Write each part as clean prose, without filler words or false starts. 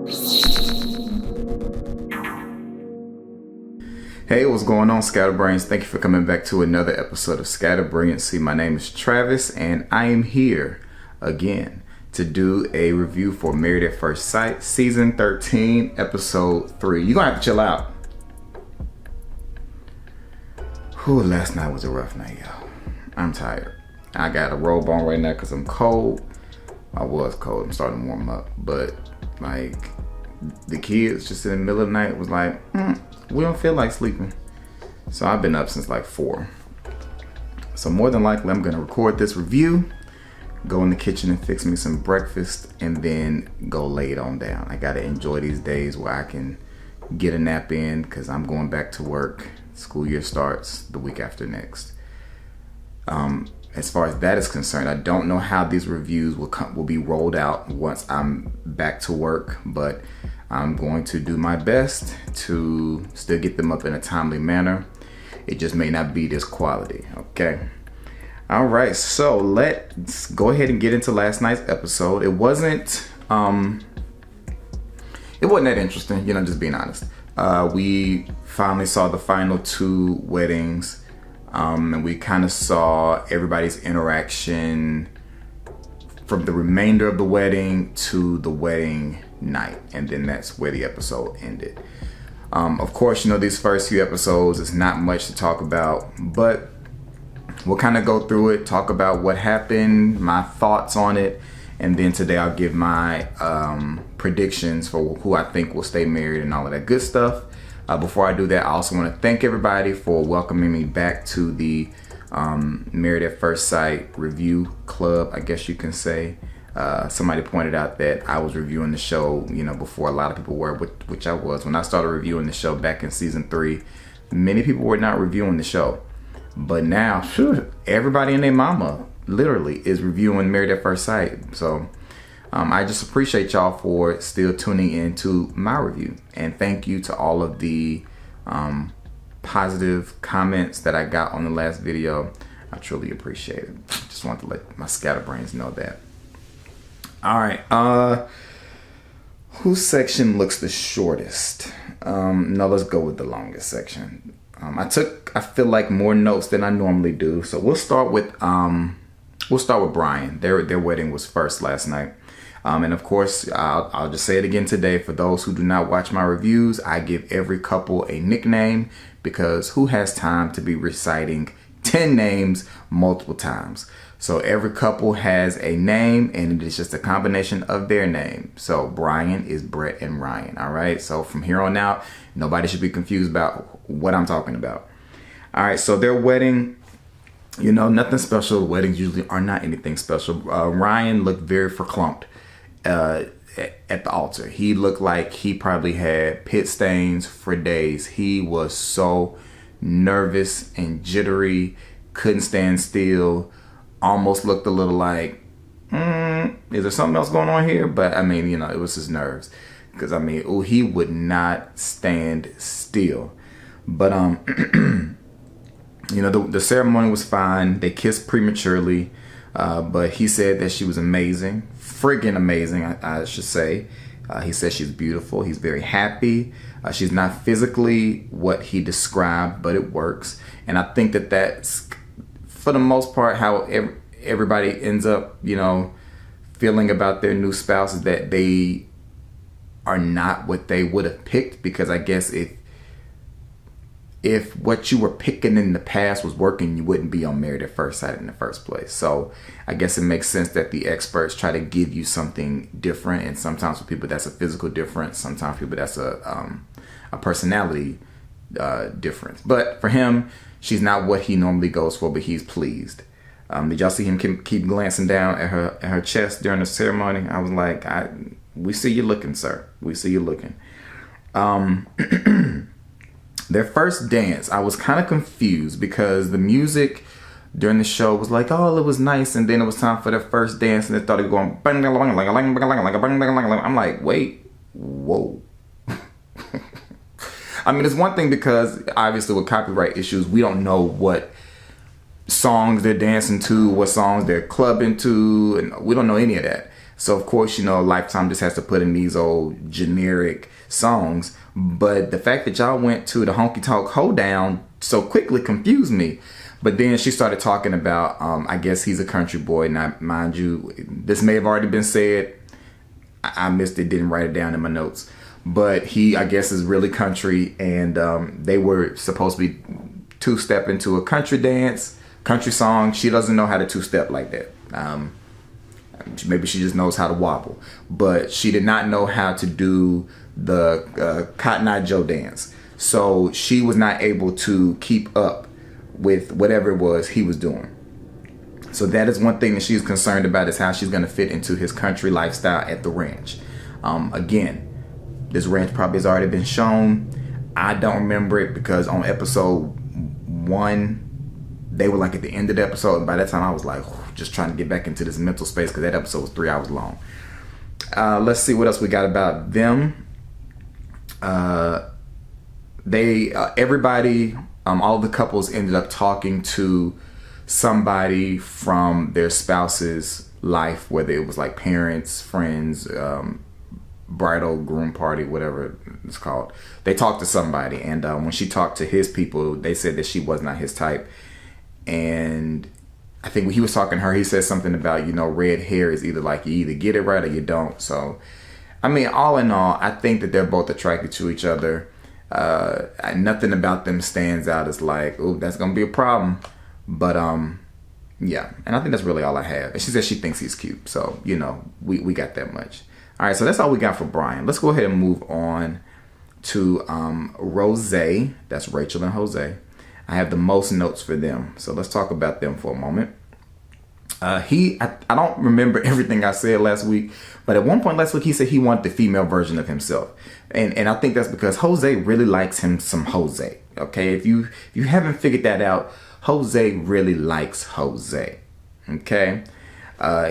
Hey, what's going on, Scatterbrains? Thank you for coming back to another episode of Scatter Brilliancy. My name is Travis, and I am here again to do a review for Married at First Sight, Season 13, Episode 3. You're gonna have to chill out. Whew, last night was a rough night, y'all. I'm tired. I got a robe on right now because I'm cold. I was cold. I'm starting to warm up. But, like, the kids just in the middle of the night was like, we don't feel like sleeping. So I've been up since like 4. So more than likely I'm gonna record this review, go in the kitchen and fix me some breakfast, and then go lay it on down. I gotta enjoy these days where I can get a nap in because I'm going back to work. School year starts the week after next. As far as that is concerned, I don't know how these reviews will be rolled out once I'm back to work, but I'm going to do my best to still get them up in a timely manner. It just may not be this quality, okay? All right, so let's go ahead and get into last night's episode. It wasn't that interesting, just being honest. We finally saw the final 2 weddings, and we kind of saw everybody's interaction from the remainder of the wedding to the wedding night, and then that's where the episode ended. Of course, these first few episodes is not much to talk about, but we'll kind of go through it, talk about what happened, my thoughts on it, and then today I'll give my predictions for who I think will stay married and all of that good stuff. Before I do that, I also want to thank everybody for welcoming me back to the Married at First Sight review club, I guess you can say. Somebody pointed out that I was reviewing the show, before a lot of people were, which I was. When I started reviewing the show back in season 3, many people were not reviewing the show. But now, everybody and their mama literally is reviewing Married at First Sight. So I just appreciate y'all for still tuning in my review. And thank you to all of the positive comments that I got on the last video. I truly appreciate it. Just want to let my scatterbrains know that. All right, whose section looks the shortest? No, let's go with the longest section. I feel like more notes than I normally do. So we'll start with Brian. Their wedding was first last night. And of course, I'll just say it again today. For those who do not watch my reviews, I give every couple a nickname because who has time to be reciting 10 names multiple times? So every couple has a name, and it is just a combination of their name. So Brian is Brett and Ryan. All right. So from here on out, nobody should be confused about what I'm talking about. All right. So their wedding, nothing special. Weddings usually are not anything special. Ryan looked very verklempt at the altar. He looked like he probably had pit stains for days. He was so nervous and jittery, couldn't stand still, almost looked a little like, is there something else going on here? But I mean, it was his nerves. Because he would not stand still. But the ceremony was fine. They kissed prematurely. But he said that she was amazing. Friggin' amazing, I should say. He said she's beautiful. He's very happy. She's not physically what he described, but it works. And I think that that's, for the most part, how everybody ends up, feeling about their new spouse, is that they are not what they would have picked. Because I guess if what you were picking in the past was working, you wouldn't be on Married at First Sight in the first place. So I guess it makes sense that the experts try to give you something different. And sometimes for people that's a physical difference. Sometimes for people that's a personality difference. But for him, she's not what he normally goes for, but he's pleased. Did y'all see him keep glancing down at her chest during the ceremony? I was like, we see you looking, sir. We see you looking. Their first dance, I was kind of confused because the music during the show was like, oh, it was nice. And then it was time for their first dance and they started going, I'm like, wait, whoa. I mean, it's one thing because obviously with copyright issues, we don't know what songs they're dancing to, what songs they're clubbing to, and we don't know any of that. So of course, you know, Lifetime just has to put in these old generic songs. But the fact that y'all went to the Honky Tonk Hoedown so quickly confused me. But then she started talking about, I guess he's a country boy. Now, mind you, this may have already been said. I missed it, didn't write it down in my notes. But he, I guess, is really country. And they were supposed to be two-step into a country dance, country song. She doesn't know how to two-step like that. Maybe she just knows how to wobble. But she did not know how to do the Cotton Eye Joe dance. So she was not able to keep up with whatever it was he was doing. So that is one thing that she's concerned about, is how she's going to fit into his country lifestyle at the ranch. Again, this ranch probably has already been shown. I don't remember it because on episode 1, they were like at the end of the episode. And by that time I was like, just trying to get back into this mental space, because that episode was 3 hours long. Let's see what else we got about them. Everybody, all the couples ended up talking to somebody from their spouse's life, whether it was like parents, friends, bridal groom party, whatever it's called. They talked to somebody, and when she talked to his people, they said that she was not his type. And I think when he was talking to her, he said something about, you know, red hair is either like you either get it right or you don't. So, I mean, all in all, I think that they're both attracted to each other. Nothing about them stands out as like, oh, that's gonna be a problem. But yeah, and I think that's really all I have. And she said she thinks he's cute, so you know, we got that much. All right, so that's all we got for Brian. Let's go ahead and move on to Rose. That's Rachel and Jose. I have the most notes for them, so let's talk about them for a moment. I don't remember everything I said last week, but at one point last week he said he wanted the female version of himself, and I think that's because Jose really likes him some Jose. Okay, if you haven't figured that out, Jose really likes Jose. Okay,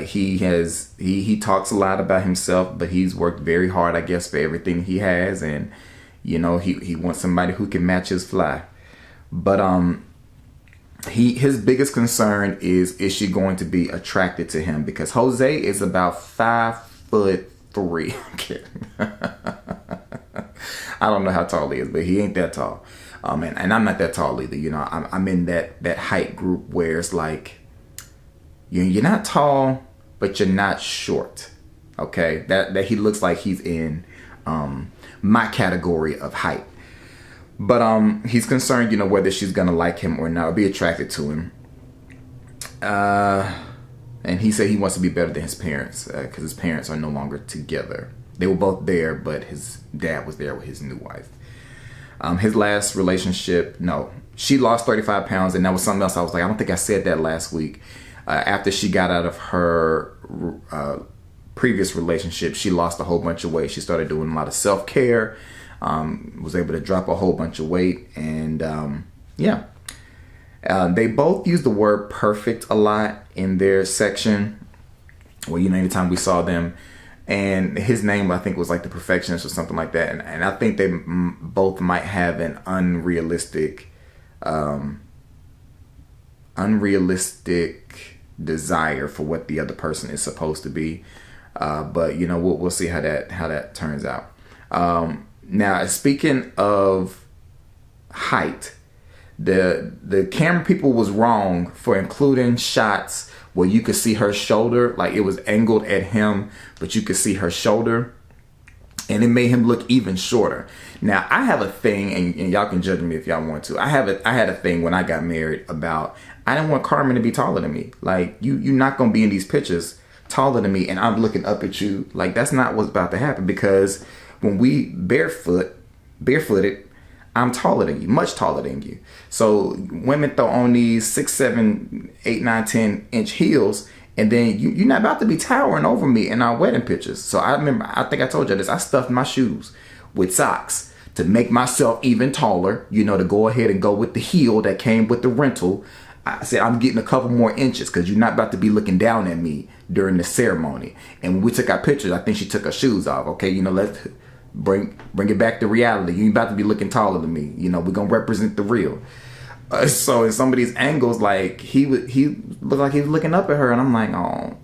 he talks a lot about himself, but he's worked very hard, I guess, for everything he has, and you know he wants somebody who can match his fly. But his biggest concern is she going to be attracted to him, because Jose is about 5'3". I'm kidding. I don't know how tall he is, but he ain't that tall. And I'm not that tall either. You know, I'm in that height group where it's like you're not tall, but you're not short. Okay, that he looks like he's in my category of height. But he's concerned, you know, whether she's gonna like him or not, or be attracted to him. And he said he wants to be better than his parents, because his parents are no longer together. They were both there, but his dad was there with his new wife. His last relationship, no, she lost 35 pounds, and that was something else. I was like, I don't think I said that last week. After she got out of her previous relationship, she lost a whole bunch of weight. She started doing a lot of self-care. Was able to drop a whole bunch of weight, and yeah, they both used the word perfect a lot in their section. Well, you know, anytime we saw them, and his name I think was like the perfectionist or something like that, and I think they both might have an unrealistic desire for what the other person is supposed to be, but you know, we'll see how that turns out. Now, speaking of height, the camera people was wrong for including shots where you could see her shoulder, like it was angled at him, but you could see her shoulder, and it made him look even shorter. Now, I have a thing, and y'all can judge me if y'all want to. I had a thing when I got married about, I didn't want Carmen to be taller than me. Like, you're not going to be in these pictures taller than me, and I'm looking up at you. Like, that's not what's about to happen, because when we barefooted, I'm taller than you, much taller than you. So women throw on these 6, 7, 8, 9, 10 inch heels, and then you're not about to be towering over me in our wedding pictures. So I remember, I think I told you this, I stuffed my shoes with socks to make myself even taller, you know, to go ahead and go with the heel that came with the rental. I said, I'm getting a couple more inches because you're not about to be looking down at me during the ceremony. And when we took our pictures, I think she took her shoes off. Okay, you know, let's bring it back to reality. You ain't about to be looking taller than me. You know, we're going to represent the real. So in some of these angles, like he looked like he was looking up at her, and I'm like, oh,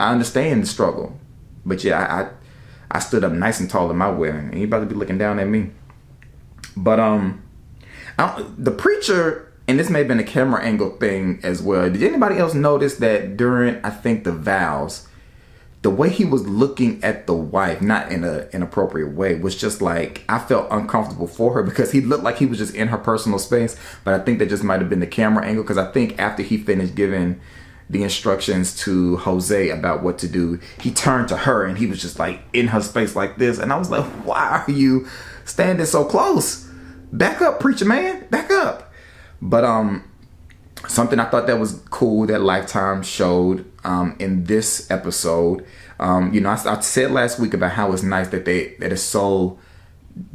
I understand the struggle, but yeah, I stood up nice and tall in my wedding, and he about to be looking down at me. But the preacher, and this may have been a camera angle thing as well. Did anybody else notice that during, I think, the vows, the way he was looking at the wife, not in an inappropriate way, was just like, I felt uncomfortable for her because he looked like he was just in her personal space. But I think that just might have been the camera angle, because I think after he finished giving the instructions to Jose about what to do, he turned to her and he was just like in her space like this. And I was like, why are you standing so close? Back up, preacher man, back up. But something I thought that was cool that Lifetime showed in this episode. I said last week about how it's nice that it's so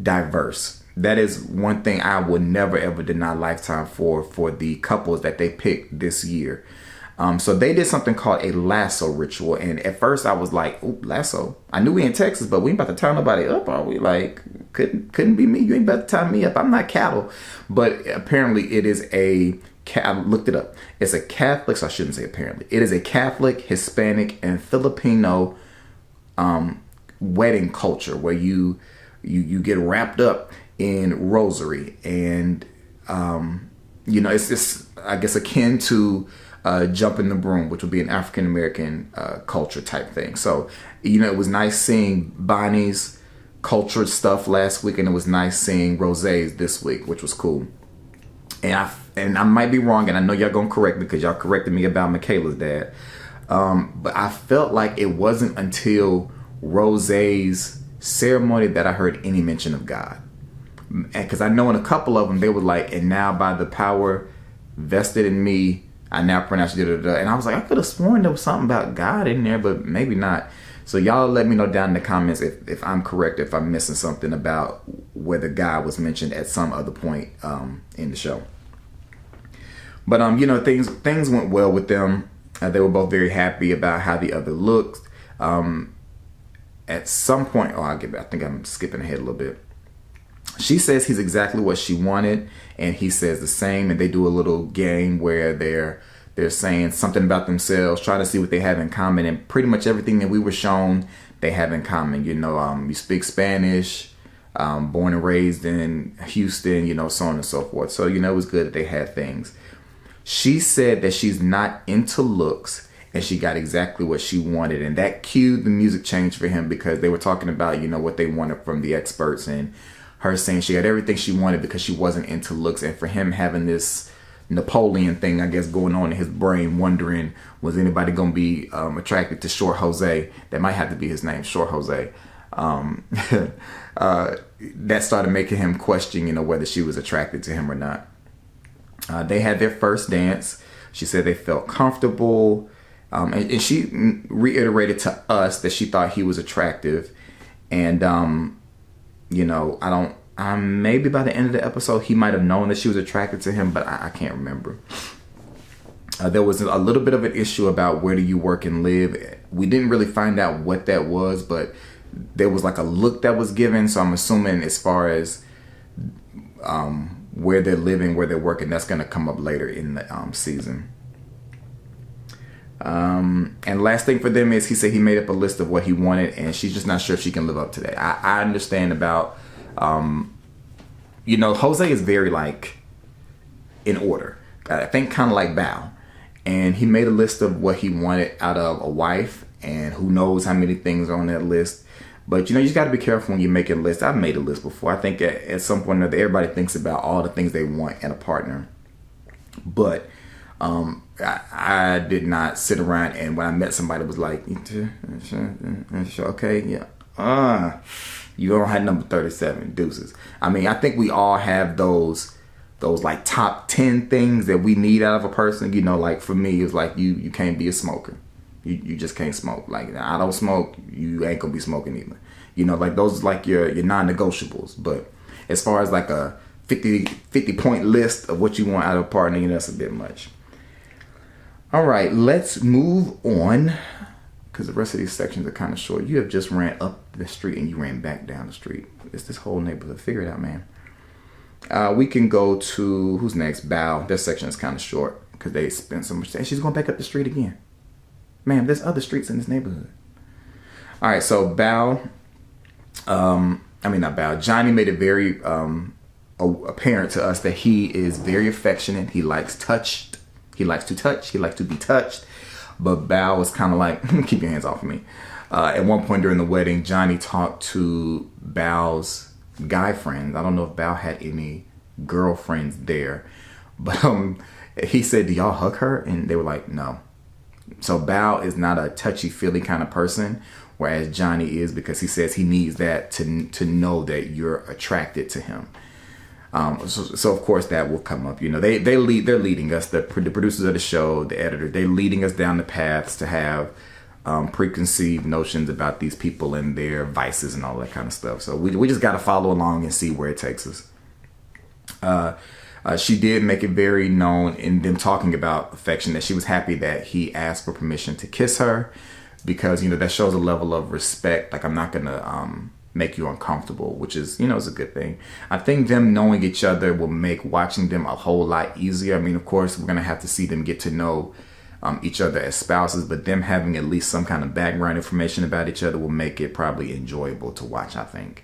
diverse. That is one thing I would never ever deny Lifetime for the couples that they picked this year. So they did something called a lasso ritual, and at first I was like, "Ooh, lasso." I knew we in Texas, but we ain't about to tie nobody up, are we? Like, couldn't be me. You ain't about to tie me up. I'm not cattle. But apparently, it is I looked it up. It's a Catholic. So I shouldn't say apparently. It is a Catholic, Hispanic, and Filipino wedding culture where you get wrapped up in rosary, and it's just, I guess, akin to jump in the broom, which would be an African American culture type thing. So, it was nice seeing Bonnie's cultured stuff last week, and it was nice seeing Rosé's this week, which was cool. And I might be wrong, and I know y'all gonna correct me because y'all corrected me about Mikayla's dad. But I felt like it wasn't until Rosé's ceremony that I heard any mention of God. And because I know in a couple of them, they were like, and now by the power vested in me, I now pronounce da da da. And I was like, I could have sworn there was something about God in there, but maybe not. So y'all let me know down in the comments if I'm correct, if I'm missing something about whether God was mentioned at some other point in the show. But things went well with them. They were both very happy about how the other looked. At some point, I think I'm skipping ahead a little bit. She says he's exactly what she wanted, and he says the same, and they do a little game where they're saying something about themselves, trying to see what they have in common, and pretty much everything that we were shown they have in common. You speak Spanish, born and raised in Houston, so on and so forth. So it was good that they had things. She said that she's not into looks, and she got exactly what she wanted, and that cued the music change for him, because they were talking about what they wanted from the experts, and her saying she got everything she wanted because she wasn't into looks. And for him having this Napoleon thing, I guess, going on in his brain, wondering, was anybody going to be attracted to Short Jose? That might have to be his name, Short Jose. That started making him question, whether she was attracted to him or not. They had their first dance. She said they felt comfortable. And she reiterated to us that she thought he was attractive. And, maybe by the end of the episode, he might have known that she was attracted to him, but I can't remember. There was a little bit of an issue about where do you work and live. We didn't really find out what that was, but there was like a look that was given. So I'm assuming as far as where they're living, where they're working, that's going to come up later in the season. And last thing for them is, he said he made up a list of what he wanted, and she's just not sure if she can live up to that. I understand about, Jose is very in order. I think kind of like Bao. And he made a list of what he wanted out of a wife, and who knows how many things are on that list. But, you just got to be careful when you make a list. I've made a list before. I think at some point or another, everybody thinks about all the things they want in a partner. But I did not sit around and when I met somebody, it was like, okay, yeah. You don't have number 37, deuces. I mean, I think we all have those top 10 things that we need out of a person. For me, it's like you can't be a smoker. You just can't smoke. Like, I don't smoke, you ain't gonna be smoking either. Those are your non-negotiables. But as far as a 50 point list of what you want out of a partner, that's a bit much. All right, let's move on, because the rest of these sections are kind of short. You have just ran up the street and you ran back down the street. It's this whole neighborhood. Figure it out, man. We can go to, who's next? Bao. Their section is kind of short because they spent so much time. She's going back up the street again. Ma'am, there's other streets in this neighborhood. All right, so Bao, not Bao. Johnny made it very apparent to us that he is very affectionate. He likes touched. He likes to touch. He likes to be touched. But Bao was kind of like, keep your hands off of me. At one point during the wedding, Johnny talked to Bao's guy friends. I don't know if Bao had any girlfriends there, but he said, "Do y'all hug her?" And they were like, "No." So Bao is not a touchy-feely kind of person, whereas Johnny is, because he says he needs that to know that you're attracted to him. So of course that will come up. You know, they're leading us, the producers of the show, the editor, they're leading us down the paths to have preconceived notions about these people and their vices and all that kind of stuff. So we just got to follow along and see where it takes us. She did make it very known in them talking about affection that she was happy that he asked for permission to kiss her, because, you know, that shows a level of respect. Like, I'm not going to make you uncomfortable, which is, you know, is a good thing. I think them knowing each other will make watching them a whole lot easier. I mean, of course, we're going to have to see them get to know each other as spouses, but them having at least some kind of background information about each other will make it probably enjoyable to watch, I think.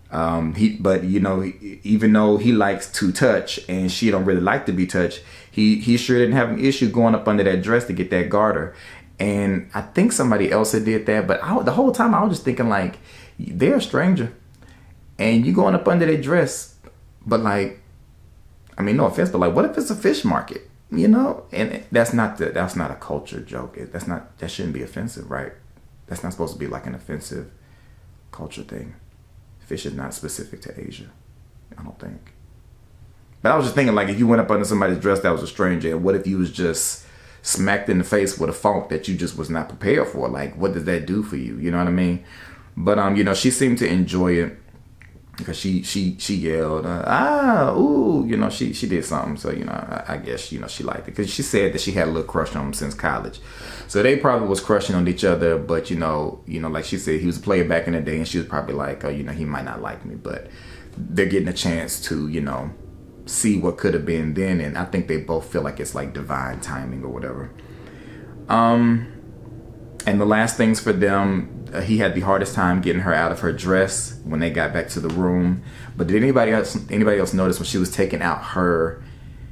But you know, even though he likes to touch and she don't really like to be touched, he sure didn't have an issue going up under that dress to get that garter. And I think somebody else had did that, but the whole time I was just thinking, like, they're a stranger and you going up under that dress, but like, I mean, no offense, but like, what if it's a fish market, you know? And that's not a culture joke. That shouldn't be offensive, right? That's not supposed to be like an offensive culture thing. Fish is not specific to Asia, I don't think. But I was just thinking, like, if you went up under somebody's dress that was a stranger, and what if you was just smacked in the face with a funk that you just was not prepared for? Like, what does that do for you? You know what I mean? But you know, she seemed to enjoy it because she yelled, ooh, you know, she did something. So, you know, I guess, you know, she liked it, because she said that she had a little crush on him since college. So they probably was crushing on each other, but you know, like she said, he was a player back in the day, and she was probably like, oh, you know, he might not like me, but they're getting a chance to, you know, see what could have been then. And I think they both feel like it's like divine timing or whatever. And the last things for them, he had the hardest time getting her out of her dress when they got back to the room. But did anybody else notice when she was taking out her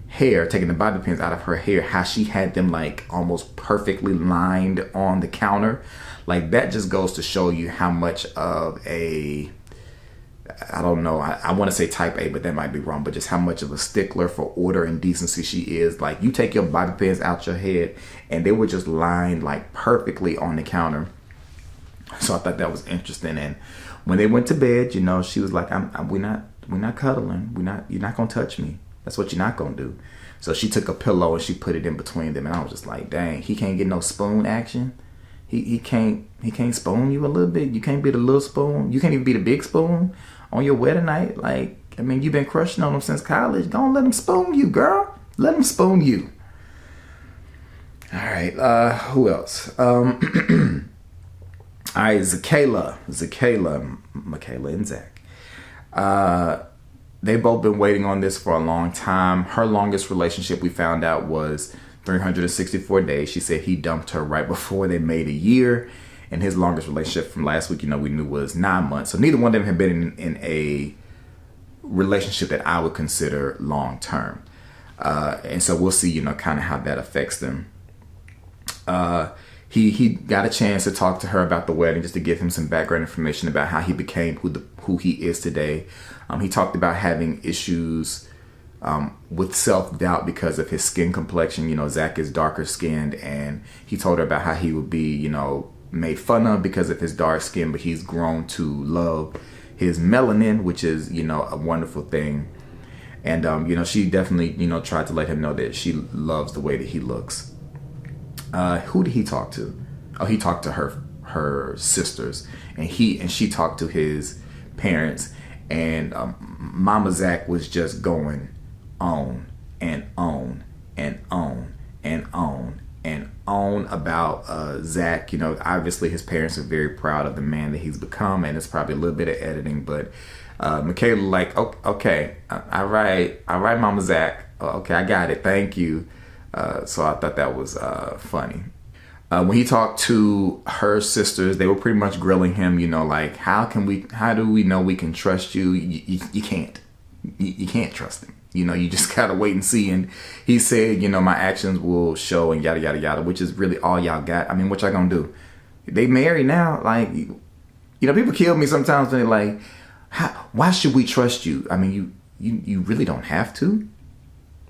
hair, taking the bobby pins out of her hair, how she had them like almost perfectly lined on the counter? Like, that just goes to show you how much of a, I don't know, I want to say type A, but that might be wrong, but just how much of a stickler for order and decency she is. Like, you take your bobby pins out your head and they were just lined like perfectly on the counter. So I thought that was interesting. And when they went to bed, you know, she was like, we're not cuddling. You're not going to touch me. That's what you're not going to do. So she took a pillow and she put it in between them. And I was just like, dang, he can't get no spoon action. He can't spoon you a little bit. You can't be the little spoon. You can't even be the big spoon on your wedding night. Like, I mean, you've been crushing on him since college. Don't let him spoon you, girl. Let him spoon you. All right. Who else? All right, Mikayla and Zack. They've both been waiting on this for a long time. Her longest relationship, we found out, was 364 days. She said he dumped her right before they made a year. And his longest relationship from last week, you know, we knew was 9 months. So neither one of them have been in a relationship that I would consider long term. And so we'll see, you know, kind of how that affects them. He got a chance to talk to her about the wedding, just to give him some background information about how he became who he is today. He talked about having issues with self-doubt because of his skin complexion. You know, Zack is darker skinned, and he told her about how he would be, you know, made fun of because of his dark skin, but he's grown to love his melanin, which is, you know, a wonderful thing. And, you know, she definitely, you know, tried to let him know that she loves the way that he looks. Who did he talk to? Oh, he talked to her sisters, and she talked to his parents, and Mama Zack was just going on and on and on and on and on about Zack. You know, obviously his parents are very proud of the man that he's become, and it's probably a little bit of editing, but Mikayla like, okay, all right, Mama Zack, okay, I got it, thank you. So I thought that was funny. When he talked to her sisters, they were pretty much grilling him, you know, like, how do we know we can trust you? You can't. You can't trust him. You know, you just gotta wait and see. And he said, you know, my actions will show and yada, yada, yada, which is really all y'all got. I mean, what y'all gonna do? They married now. Like, you know, people kill me sometimes when they're like, why should we trust you? I mean, you really don't have to.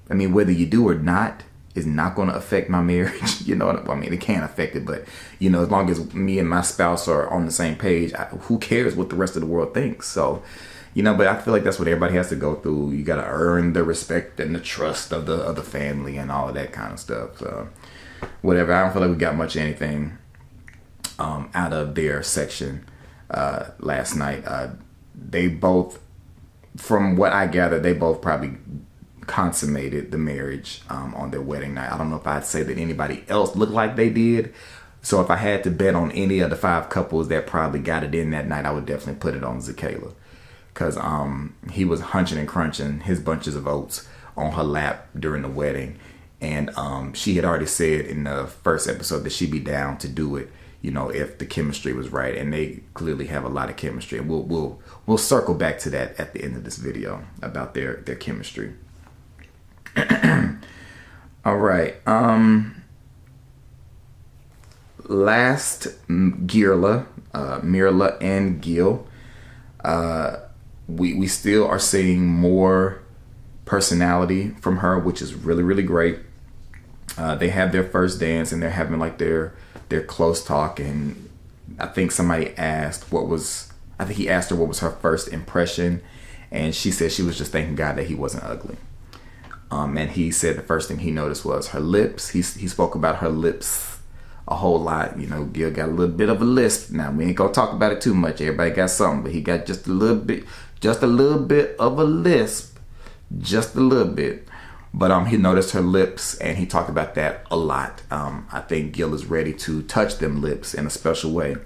I mean, whether you do or not is not going to affect my marriage. You know, I mean, it can affect it, but, you know, as long as me and my spouse are on the same page, who cares what the rest of the world thinks? So, you know, but I feel like that's what everybody has to go through. You got to earn the respect and the trust of the family and all of that kind of stuff. So, whatever. I don't feel like we got much of anything out of their section last night. They both, from what I gather, they both probably consummated the marriage on their wedding night. I don't know if I'd say that anybody else looked like they did. So if I had to bet on any of the 5 couples that probably got it in that night, I would definitely put it on Zakayla. Because he was hunching and crunching his bunches of oats on her lap during the wedding. And she had already said in the first episode that she'd be down to do it, you know, if the chemistry was right. And they clearly have a lot of chemistry. And we'll circle back to that at the end of this video about their chemistry. All right. Last, Mirla and Gil. We still are seeing more personality from her, which is really, really great. They have their first dance and they're having like their close talk, and I think somebody asked he asked her what was her first impression, and she said she was just thanking God that he wasn't ugly. And he said the first thing he noticed was her lips. He spoke about her lips a whole lot. You know, Gil got a little bit of a lisp. Now, we ain't gonna talk about it too much. Everybody got something, but he got just a little bit of a lisp. Just a little bit. But he noticed her lips, and he talked about that a lot. I think Gil is ready to touch them lips in a special way.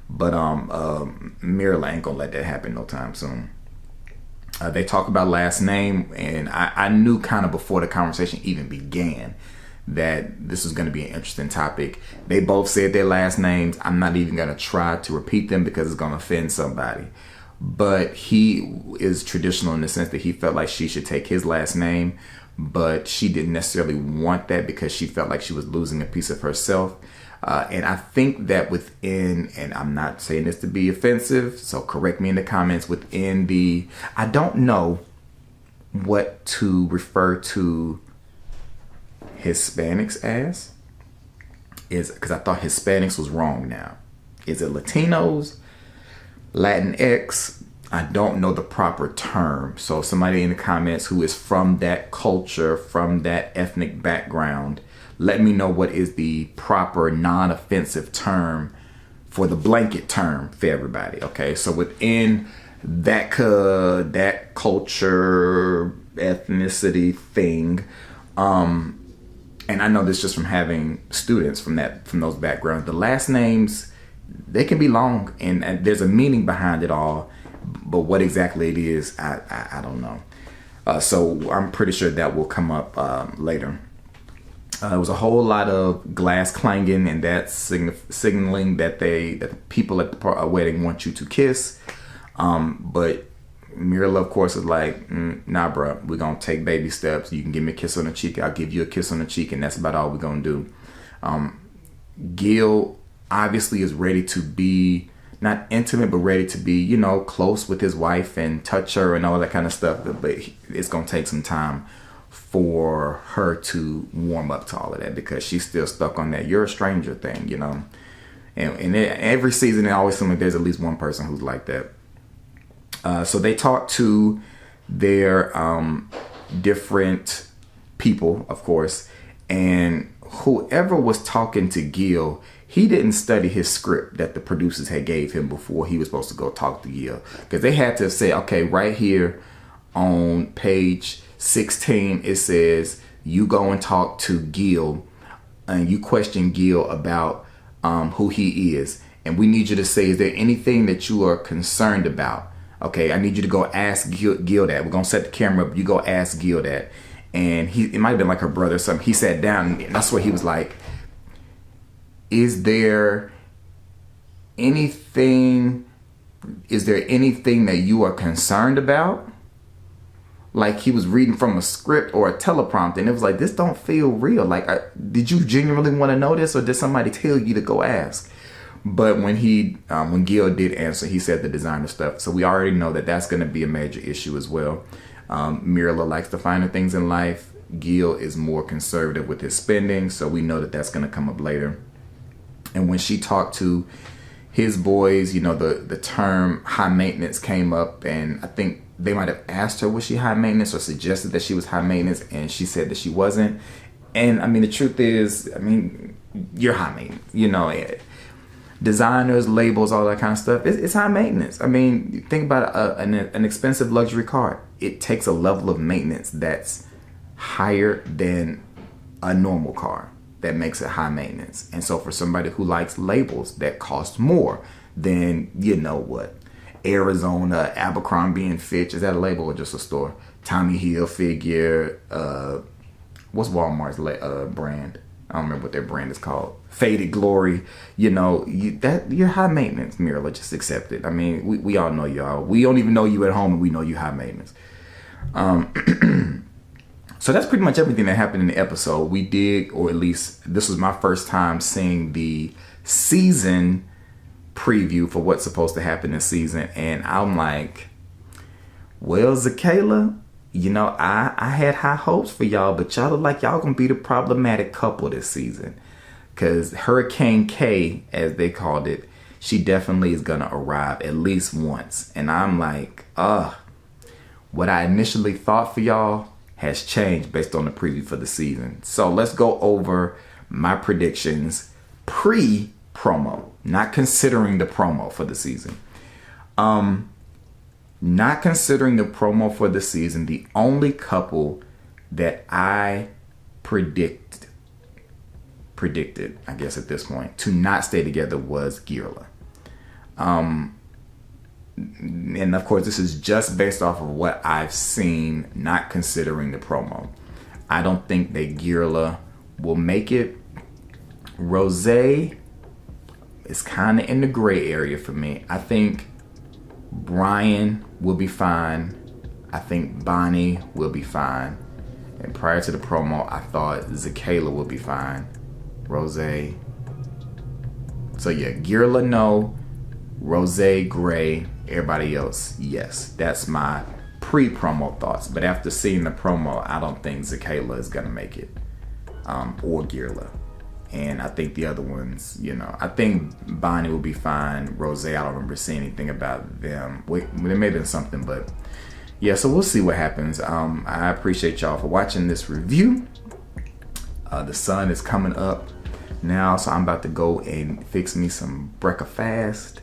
But Mirla ain't gonna let that happen no time soon. They talk about last name, and I knew kind of before the conversation even began that this was going to be an interesting topic. They both said their last names. I'm not even going to try to repeat them because it's going to offend somebody. But he is traditional in the sense that he felt like she should take his last name, but she didn't necessarily want that because she felt like she was losing a piece of herself. And I think that within, and I'm not saying this to be offensive, so correct me in the comments, I don't know what to refer to Hispanics as, because I thought Hispanics was wrong now. Is it Latinos? Latinx? I don't know the proper term. So somebody in the comments who is from that culture, from that ethnic background, let me know what is the proper non-offensive term for the blanket term for everybody. Okay, so within that culture, ethnicity thing, and I know this just from having students from those backgrounds, the last names, they can be long, and there's a meaning behind it all, but what exactly it is, I don't know. So I'm pretty sure that will come up later. There was a whole lot of glass clanging, and that's signaling that the people at the wedding want you to kiss. But Mirla, of course, is like, nah, bro, we're going to take baby steps. You can give me a kiss on the cheek. I'll give you a kiss on the cheek, and that's about all we're going to do. Gil obviously is ready to be, not intimate, but ready to be, you know, close with his wife and touch her and all that kind of stuff. But it's going to take some time for her to warm up to all of that, because she's still stuck on that "you're a stranger" thing, you know. And every season, it always seems like there's at least one person who's like that. So they talked to their different people, of course, and whoever was talking to Gil, he didn't study his script that the producers had gave him before he was supposed to go talk to Gil, because they had to say, okay, right here on page 16, it says you go and talk to Gil and you question Gil about who he is, and we need you to say, is there anything that you are concerned about? Okay, I need you to go ask Gil that. We're gonna set the camera up. You go ask Gil that. And it might have been like her brother or something. He sat down, and that's where he was like, is there anything that you are concerned about? Like he was reading from a script or a teleprompter, and it was like, this don't feel real. Like, did you genuinely want to know this, or did somebody tell you to go ask? But when Gil did answer, he said the designer stuff. So we already know that that's going to be a major issue as well. Mirla likes the finer things in life. Gil is more conservative with his spending, so we know that that's going to come up later. And when she talked to his boys, you know, the term high maintenance came up, and I think they might have asked her, was she high maintenance, or suggested that she was high maintenance, and she said that she wasn't. And I mean, the truth is, I mean, you're high maintenance, you know. Designers, labels, all that kind of stuff, it's high maintenance. I mean, think about an expensive luxury car. It takes a level of maintenance that's higher than a normal car. That makes it high maintenance. And so for somebody who likes labels that cost more than, you know what, Arizona, Abercrombie and Fitch, is that a label or just a store? Tommy Hilfiger, what's Walmart's brand? I don't remember what their brand is called. Faded Glory. You know, you're high maintenance, Mirla. Just accept it. I mean, we all know y'all. We don't even know you at home, and we know you high maintenance. So that's pretty much everything that happened in the episode. We did, or at least this was my first time seeing the season preview for what's supposed to happen this season. And I'm like, well, Zakayla, you know, I had high hopes for y'all, but y'all look like y'all gonna be the problematic couple this season. Because Hurricane K, as they called it, she definitely is gonna arrive at least once. And I'm like, what I initially thought for y'all has changed based on the preview for the season. So let's go over my predictions pre-promo, not considering the promo for the season. Not considering the promo for the season, the only couple that I predicted, I guess at this point, to not stay together was Girla. And of course, this is just based off of what I've seen, not considering the promo. I don't think that Girla will make it. Rose is kind of in the gray area for me. I think Brian will be fine. I think Bonnie will be fine. And prior to the promo, I thought Zakayla will be fine. Rose. So yeah, Girla no. Rose gray. Everybody else, yes. That's my pre-promo thoughts. But after seeing the promo, I don't think Zakayla is going to make it. Or Girla. And I think the other ones, you know, I think Bonnie will be fine. Rose, I don't remember seeing anything about them. Wait, there may have been something, but yeah, so we'll see what happens. I appreciate y'all for watching this review. The sun is coming up now, so I'm about to go and fix me some breakfast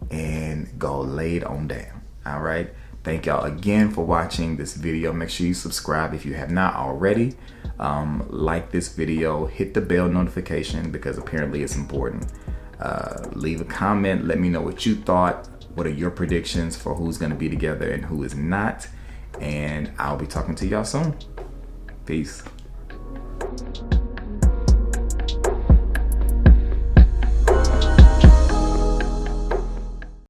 and go lay it on down. All right. Thank y'all again for watching this video. Make sure you subscribe if you have not already. Like this video, hit the bell notification because apparently it's important. Leave a comment. Let me know what you thought. What are your predictions for who's going to be together and who is not? And I'll be talking to y'all soon. Peace.